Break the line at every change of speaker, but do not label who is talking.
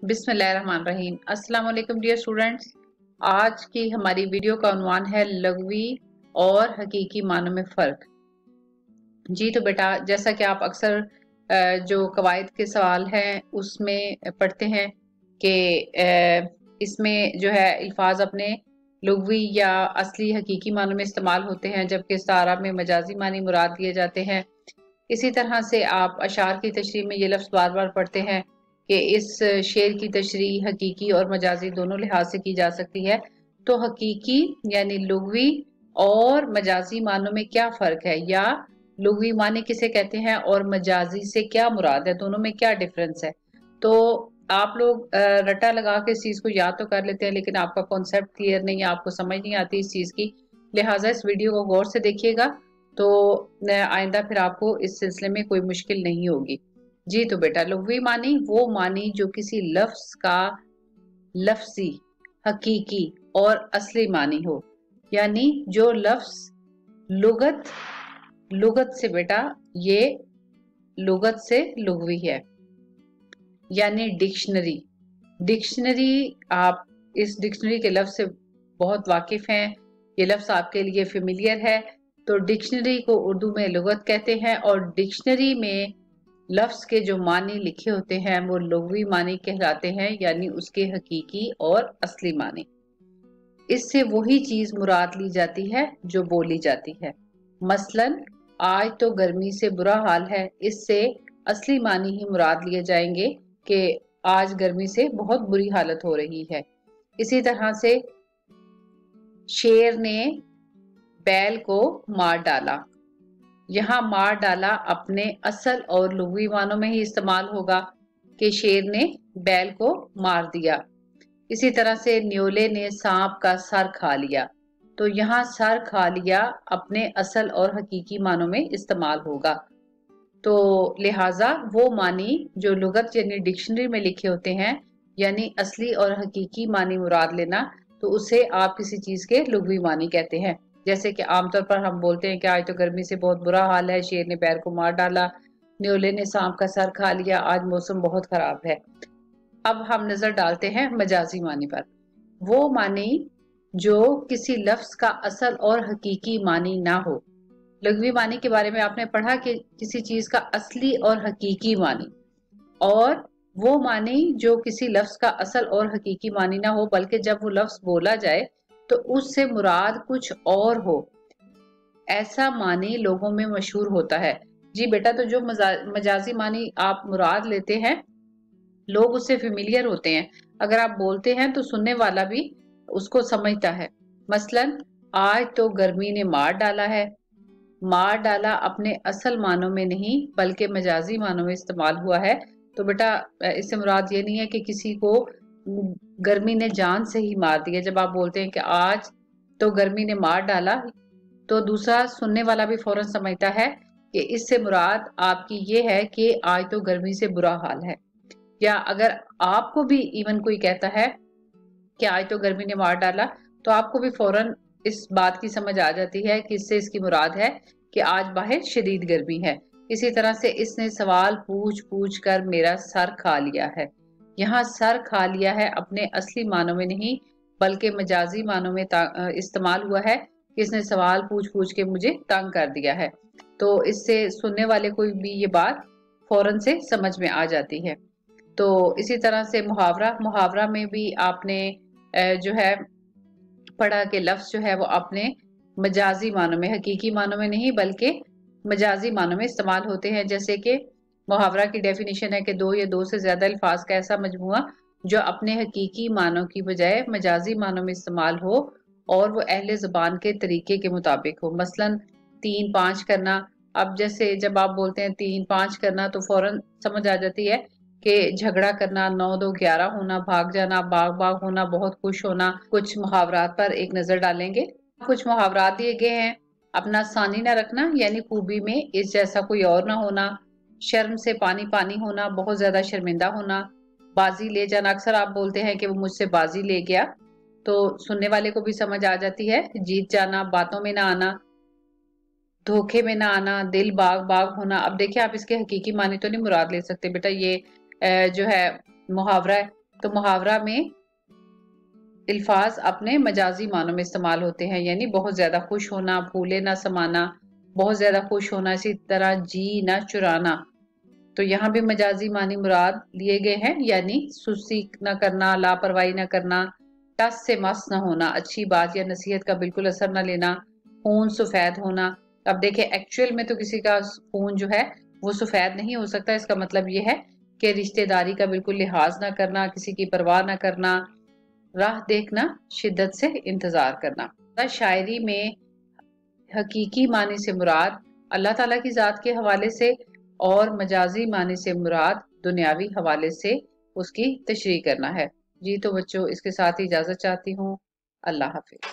बिस्मिल्लाहिर्रहमानिर्रहीम। अस्सलाम वालेकुम डियर स्टूडेंट्स। आज की हमारी वीडियो का उन्वान है लग़वी और हकीकी मानों में फ़र्क। जी तो बेटा, जैसा कि आप अक्सर जो कवायद के सवाल हैं उसमें पढ़ते हैं कि इसमें जो है अल्फाज अपने लग़वी या असली हकीकी मानों में इस्तेमाल होते हैं, जबकि इस्तारा में मजाजी मानी मुराद लिए जाते हैं। इसी तरह से आप अशार की तशरीह में ये लफ्ज़ बार बार पढ़ते हैं कि इस शेर की तशरीह हकीकी और मजाजी दोनों लिहाज से की जा सकती है। तो हकीकी यानी लुग़वी और मजाजी मानों में क्या फ़र्क है, या लुग़वी माने किसे कहते हैं और मजाजी से क्या मुराद है, दोनों में क्या डिफरेंस है। तो आप लोग रट्टा लगा के इस चीज़ को याद तो कर लेते हैं, लेकिन आपका कॉन्सेप्ट क्लियर नहीं है, आपको समझ नहीं आती इस चीज़ की। लिहाजा इस वीडियो को गौर से देखिएगा, तो आइंदा फिर आपको इस सिलसिले में कोई मुश्किल नहीं होगी। जी तो बेटा, लुग़वी मानी वो मानी जो किसी लफ्ज़ का लफ्ज़ी, हकीकी और असली मानी हो, यानी जो लफ्ज़ लुगत लुगत से बेटा ये लुगत से लुग़वी है, यानी डिक्शनरी। डिक्शनरी, आप इस डिक्शनरी के लफ्ज़ से बहुत वाकिफ हैं, ये लफ्ज़ आपके लिए फेमिलियर है। तो डिक्शनरी को उर्दू में लुगत कहते हैं, और डिक्शनरी में लफ्ज़ के जो मानी लिखे होते हैं वो लुग़वी मानी कहलाते हैं, यानी उसके हकीकी और असली मानी। इससे वही चीज़ मुराद ली जाती है जो बोली जाती है। मसलन आज तो गर्मी से बुरा हाल है, इससे असली मानी ही मुराद लिए जाएंगे कि आज गर्मी से बहुत बुरी हालत हो रही है। इसी तरह से शेर ने बैल को मार डाला, यहाँ मार डाला अपने असल और लुग़वी मानों में ही इस्तेमाल होगा कि शेर ने बैल को मार दिया। इसी तरह से न्योले ने सांप का सर खा लिया, तो यहाँ सर खा लिया अपने असल और हकीकी मानों में इस्तेमाल होगा। तो लिहाजा वो मानी जो लुगत यानी डिक्शनरी में लिखे होते हैं, यानी असली और हकीकी मानी मुराद लेना, तो उसे आप किसी चीज के लुग़वी मानी कहते हैं। जैसे कि आमतौर पर हम बोलते हैं कि आज तो गर्मी से बहुत बुरा हाल है, शेर ने बैल को मार डाला, न्योले ने सांप का सर खा लिया, आज मौसम बहुत खराब है। अब हम नजर डालते हैं मजाजी मानी पर। वो मानी जो किसी लफ्ज का असल और हकीकी मानी ना हो। लघवी मानी के बारे में आपने पढ़ा कि किसी चीज का असली और हकीकी मानी, और वो मानी जो किसी लफ्ज का असल और हकीकी मानी ना हो, बल्कि जब वो लफ्ज बोला जाए तो उससे मुराद कुछ और हो, ऐसा मानी लोगों में मशहूर होता है। जी बेटा, तो जो मजाजी मानी आप मुराद लेते हैं, लोग उससे फेमिलियर होते हैं। अगर आप बोलते हैं तो सुनने वाला भी उसको समझता है। मसलन आज तो गर्मी ने मार डाला है, मार डाला अपने असल मानों में नहीं बल्कि मजाजी मानों में इस्तेमाल हुआ है। तो बेटा, इससे मुराद ये नहीं है कि किसी को गर्मी ने जान से ही मार दिया। जब आप बोलते हैं कि आज तो गर्मी ने मार डाला, तो दूसरा सुनने वाला भी फौरन समझता है कि इससे मुराद आपकी ये है कि आज तो गर्मी से बुरा हाल है। या अगर आपको भी इवन कोई कहता है कि आज तो गर्मी ने मार डाला, तो आपको भी फौरन इस बात की समझ आ जाती है कि इससे इसकी मुराद है कि आज बाहर शदीद गर्मी है। इसी तरह से इसने सवाल पूछ पूछ कर मेरा सर खा लिया है, यहाँ सर खा लिया है अपने असली मानों में नहीं बल्कि मजाजी मानों में इस्तेमाल हुआ है कि इसने सवाल पूछ पूछ के मुझे तंग कर दिया है। तो इससे सुनने वाले को भी ये बात फौरन से समझ में आ जाती है। तो इसी तरह से मुहावरा, मुहावरा में भी आपने जो है पढ़ा कि लफ्ज जो है वो अपने मजाजी मानों में, हकीकी मानों में नहीं बल्कि मजाजी मानों में इस्तेमाल होते हैं। जैसे कि मुहावरा की डेफिनेशन है कि दो या दो से ज्यादा अल्फाज का ऐसा मजमुआ जो अपने हकीकी मानों की बजाय मजाजी मानों में इस्तेमाल हो और वो अहले ज़बान के तरीके के मुताबिक हो। मसलन 3-5 करना। अब जैसे जब आप बोलते हैं 3-5 करना, तो फौरन समझ आ जाती है कि झगड़ा करना, 9-2-11 होना, भाग जाना, बाग बाग होना, बहुत खुश होना। कुछ मुहावरात पर एक नजर डालेंगे। कुछ मुहावरात दिए गए हैं। अपना सानी ना रखना, यानी खूबी में इस जैसा कोई और ना होना। शर्म से पानी पानी होना, बहुत ज्यादा शर्मिंदा होना। बाजी ले जाना, अक्सर आप बोलते हैं कि वो मुझसे बाजी ले गया, तो सुनने वाले को भी समझ आ जाती है। जीत जाना, बातों में ना आना, धोखे में ना आना, दिल बाग बाग होना। अब देखिए, आप इसके हकीकी मानी तो नहीं मुराद ले सकते बेटा, ये जो है मुहावरा है, तो मुहावरा में अल्फाज अपने मजाजी मानों में इस्तेमाल होते हैं, यानी बहुत ज्यादा खुश होना, फूले ना समाना, बहुत ज्यादा खुश होना, इसी तरह जी ना चुराना। तो यहाँ भी मजाजी मानी मुराद लिए गए हैं, यानी सुस्ती न करना, लापरवाही न करना, टस से मस न होना, अच्छी बात या नसीहत का बिल्कुल असर न लेना, खून सफेद होना। अब देखें एक्चुअल में तो किसी का खून जो है वो सफेद नहीं हो सकता, इसका मतलब ये है कि रिश्तेदारी का बिल्कुल लिहाज ना करना, किसी की परवाह ना करना, राह देखना, शिद्दत से इंतजार करना। शायरी में हकीकी मानी से मुराद अल्लाह ताला की जात के हवाले से और मजाजी मानी से मुराद दुनियावी हवाले से उसकी तशरीह करना है। जी तो बच्चों इसके साथ ही इजाजत चाहती हूँ। अल्लाह हाफिज।